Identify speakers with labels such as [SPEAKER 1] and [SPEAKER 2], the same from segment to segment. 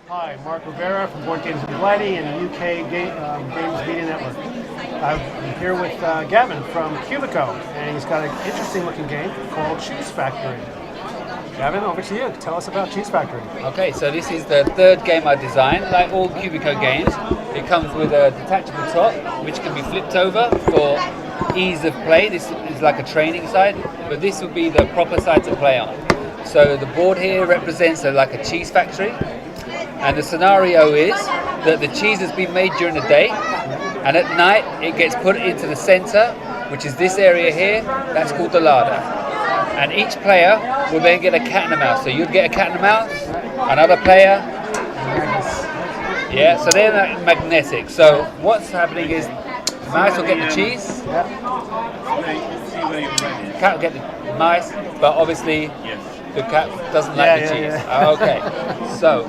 [SPEAKER 1] Hi, Mark Rivera from Board Games and Lighting and the UK Games Media Network. I'm here with Gavin from Cubiko, and he's got an interesting looking game called Cheese Factory. Gavin, over to you. Tell us about Cheese Factory.
[SPEAKER 2] Okay, so this is the third game I designed. Like all Cubiko games, it comes with a detachable top, which can be flipped over for ease of play. This is like a training side, but this will be the proper side to play on. So the board here represents like a cheese factory, and the scenario is that the cheese has been made during the day, and at night it gets put into the center, which is this area here. That's called the larder. And each player will then get a cat and a mouse. So you'd get a cat and a mouse, another player. Yeah, so they're magnetic. So what's happening is the mouse will get the cheese, the cat will get the mice, but obviously the cat doesn't like the cheese. Okay, so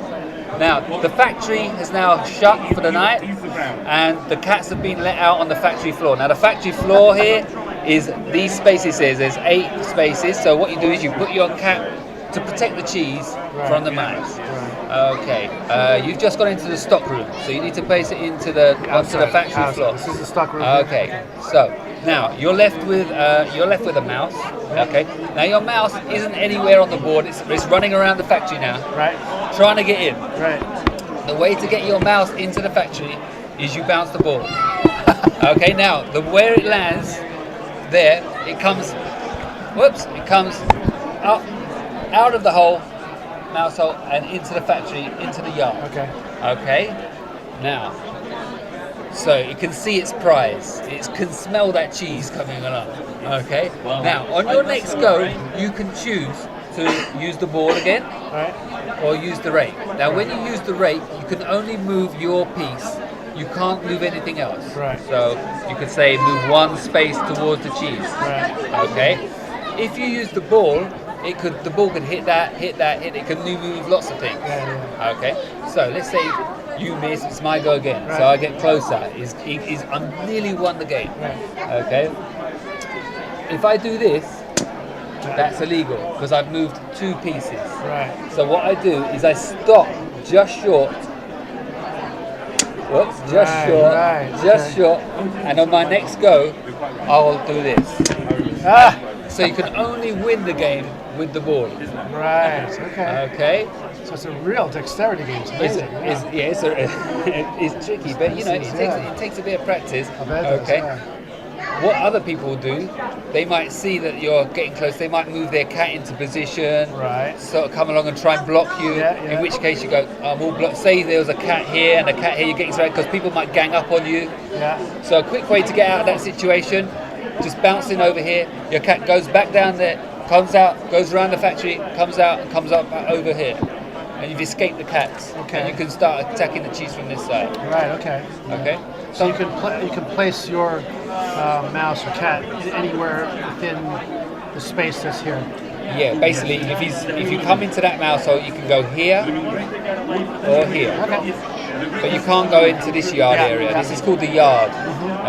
[SPEAKER 2] now the factory is now shut for the night, and the cats have been let out on the factory floor. Now the factory floor here is these spaces here. There's 8 spaces. So what you do is you put your cat to protect the cheese from the mice. Okay, you've just gone into the stock room, so you need to place it into the onto the factory floor.
[SPEAKER 1] This is the stock room.
[SPEAKER 2] Okay, so now you're left with a mouse. Okay, now your mouse isn't anywhere on the board. It's running around the factory now, trying to get in. The way to get your mouse into the factory is you bounce the ball. Okay, now where it lands, there it comes. Whoops! It comes up out of the hole. Mouse hole and into the factory, into the yard. Okay. Now, so you can see its prize. It can smell that cheese coming along. Okay. Now, on your next go, you can choose to use the board again, or use the rake. Now, when you use the rake, you can only move your piece. You can't move anything else. So you could say move one space towards the cheese. Okay. If you use the ball, the ball could hit that. It can move lots of things. Okay, so let's say you miss. It's my go again. So I get closer. I'm nearly won the game. Okay. If I do this, that's illegal because I've moved 2 pieces. So what I do is I stop just short. Whoops, just short. And on my next go, I'll do this. So you can only win the game with the board. Okay.
[SPEAKER 1] So it's a real dexterity game. It's amazing.
[SPEAKER 2] It's tricky, but you know it takes a bit of practice. Okay. What other people do, they might see that you're getting close. They might move their cat into position. Sort of come along and try and block you. In which case you go, we'll block. Say there was a cat here and a cat here. You're getting surrounded because people might gang up on you. So a quick way to get out of that situation. Just bouncing over here, your cat goes back down there, comes out, goes around the factory, comes out, and comes up over here. And you've escaped the cats. And you can start attacking the cheese from this side. Okay?
[SPEAKER 1] So you can place your mouse or cat anywhere within the space that's here.
[SPEAKER 2] Yeah, basically, if you come into that mouse hole, you can go here or here. But you can't go into this yard area. This is called the yard.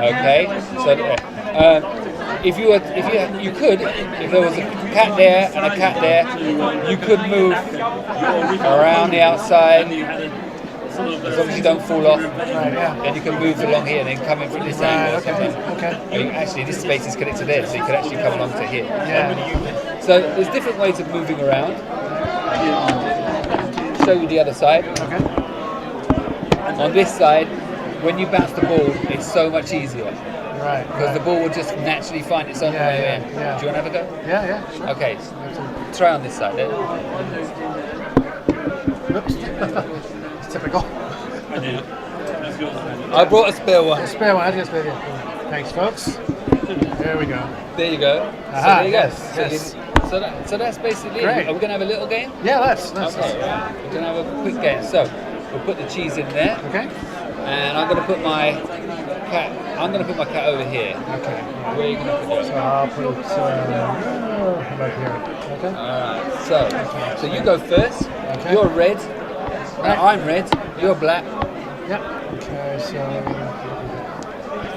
[SPEAKER 2] Okay? So if there was a cat there and a cat there, you could move around the outside as long as you don't fall off. Then you can move along here and then come in from this angle. Actually, this space is connected there, so you could actually come along to here. So there's different ways of moving around. Show you the other side. On this side, when you bounce the ball, it's so much easier. Because the ball will just naturally find its own way in. Do you want to have a go?
[SPEAKER 1] Sure.
[SPEAKER 2] Okay, try on this side then.
[SPEAKER 1] Oops. It's typical.
[SPEAKER 2] I brought a spare one.
[SPEAKER 1] A spare one, I just spare one. Thanks, folks. There we go.
[SPEAKER 2] There you go. So there you go. So that's basically it. Are we going to have a little game?
[SPEAKER 1] Yeah, let's.
[SPEAKER 2] Okay, we're going to have a quick game. So we'll put the cheese in there. And I'm going to put my cat. I'm going to put my cat over here. Where are you going to put it?
[SPEAKER 1] So I'll put it right here.
[SPEAKER 2] Alright. So you go first. You're red. I'm red. You're black.
[SPEAKER 1] Okay.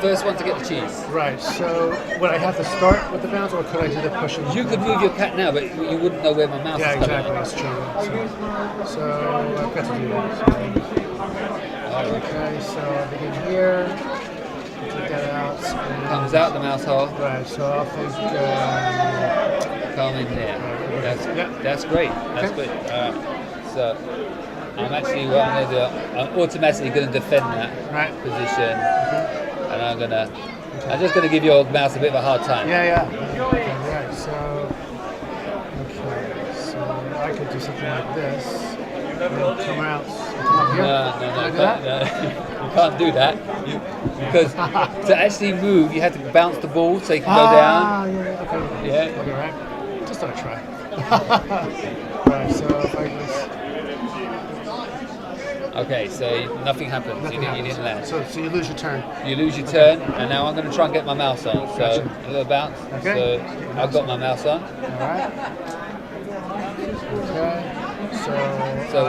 [SPEAKER 1] So
[SPEAKER 2] first one to get the cheese.
[SPEAKER 1] Right. So would I have to start with the bounce, or could I do the pushing?
[SPEAKER 2] You could move your cat now, but you wouldn't know where my mouse is coming.
[SPEAKER 1] Yeah, exactly. That's true. So I've got to do that. Okay. So I begin here. Take that out.
[SPEAKER 2] Comes out the mouse hole.
[SPEAKER 1] Right. So I'll think.
[SPEAKER 2] Come in there. That's great. That's
[SPEAKER 1] Okay.
[SPEAKER 2] great. So I'm actually what I'm going to do. I'm automatically going to defend that position, and I'm just going to give your mouse a bit of a hard time.
[SPEAKER 1] Yeah. Right. So I could do something like this. And then come up here.
[SPEAKER 2] No. You can't do that because to actually move, you have to bounce the ball so you can go down.
[SPEAKER 1] Yeah. Okay.
[SPEAKER 2] Yeah.
[SPEAKER 1] Okay. Right. Just thought I'd try. Right. So if I just.
[SPEAKER 2] Okay, so nothing happens. You didn't land.
[SPEAKER 1] So you lose your turn.
[SPEAKER 2] You lose your turn, and now I'm going to try and get my mouse on. So
[SPEAKER 1] Gotcha.
[SPEAKER 2] a little bounce.
[SPEAKER 1] Okay.
[SPEAKER 2] So I've got my mouse on.
[SPEAKER 1] All right. Okay.
[SPEAKER 2] So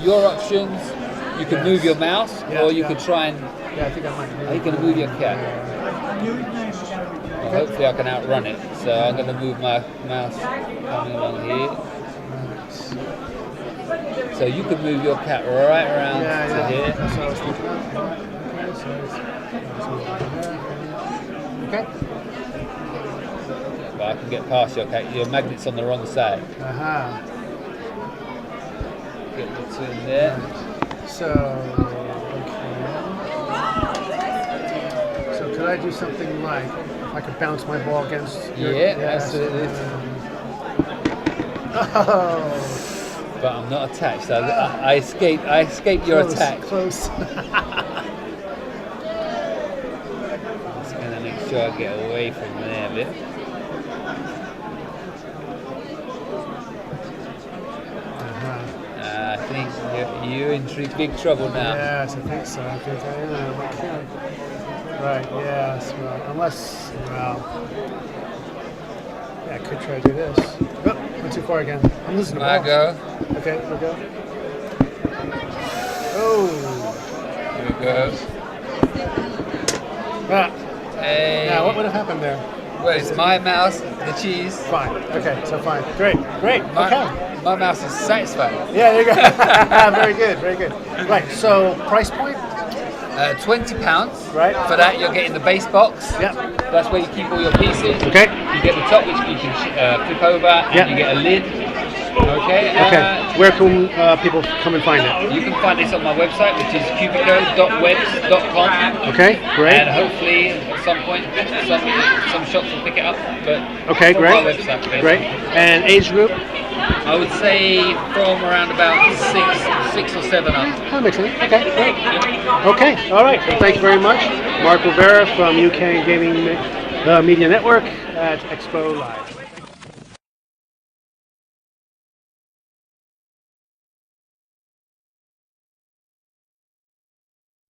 [SPEAKER 2] your options: you can move your mouse, or you could try and.
[SPEAKER 1] Yeah, I think I might.
[SPEAKER 2] Are you going to move your cat? Well, hopefully I can outrun it. So I'm going to move my mouse coming along here. So you could move your cat right around to here.
[SPEAKER 1] That's what I was thinking of. Okay.
[SPEAKER 2] But I can get past your cat. Your magnet's on the wrong side. Get the two in there.
[SPEAKER 1] So could I do something like I could bounce my ball against your...
[SPEAKER 2] Yeah, absolutely.
[SPEAKER 1] Oh.
[SPEAKER 2] But I'm not attached. I escaped your attack.
[SPEAKER 1] Close.
[SPEAKER 2] Just gonna make sure I get away from there a bit. I think you're in big trouble now.
[SPEAKER 1] Yes, I think so. I think I am. Okay. Right, yes. Well, unless, yeah, I could try to do this. Oh, went too far again. I'm losing the ball.
[SPEAKER 2] Go.
[SPEAKER 1] Okay, we'll go. Oh.
[SPEAKER 2] Here we go. Hey.
[SPEAKER 1] Now, what would have happened there?
[SPEAKER 2] Well, it's my mouse, the cheese.
[SPEAKER 1] Fine. Okay, so fine. Great. Okay.
[SPEAKER 2] My mouse is satisfied.
[SPEAKER 1] Yeah, there you go. Very good. Right, so price point?
[SPEAKER 2] £20.
[SPEAKER 1] Right.
[SPEAKER 2] For that, you're getting the base box.
[SPEAKER 1] Yep.
[SPEAKER 2] That's where you keep all your pieces.
[SPEAKER 1] Okay.
[SPEAKER 2] You get the top, which you can flip over, and you get a lid. Okay.
[SPEAKER 1] Where can people come and find it?
[SPEAKER 2] You can find this on my website, which is cubiko.webs.com.
[SPEAKER 1] Okay, great.
[SPEAKER 2] And hopefully, at some point, some shops will pick it up. But
[SPEAKER 1] okay,
[SPEAKER 2] it's on
[SPEAKER 1] great.
[SPEAKER 2] my website, basically.
[SPEAKER 1] Great. And age group?
[SPEAKER 2] I would say from around about six or seven up.
[SPEAKER 1] That makes sense. Okay, great. Okay, all right. Well, thank you very much. Mark Rivera from UK Gaming Media Network at Expo Live.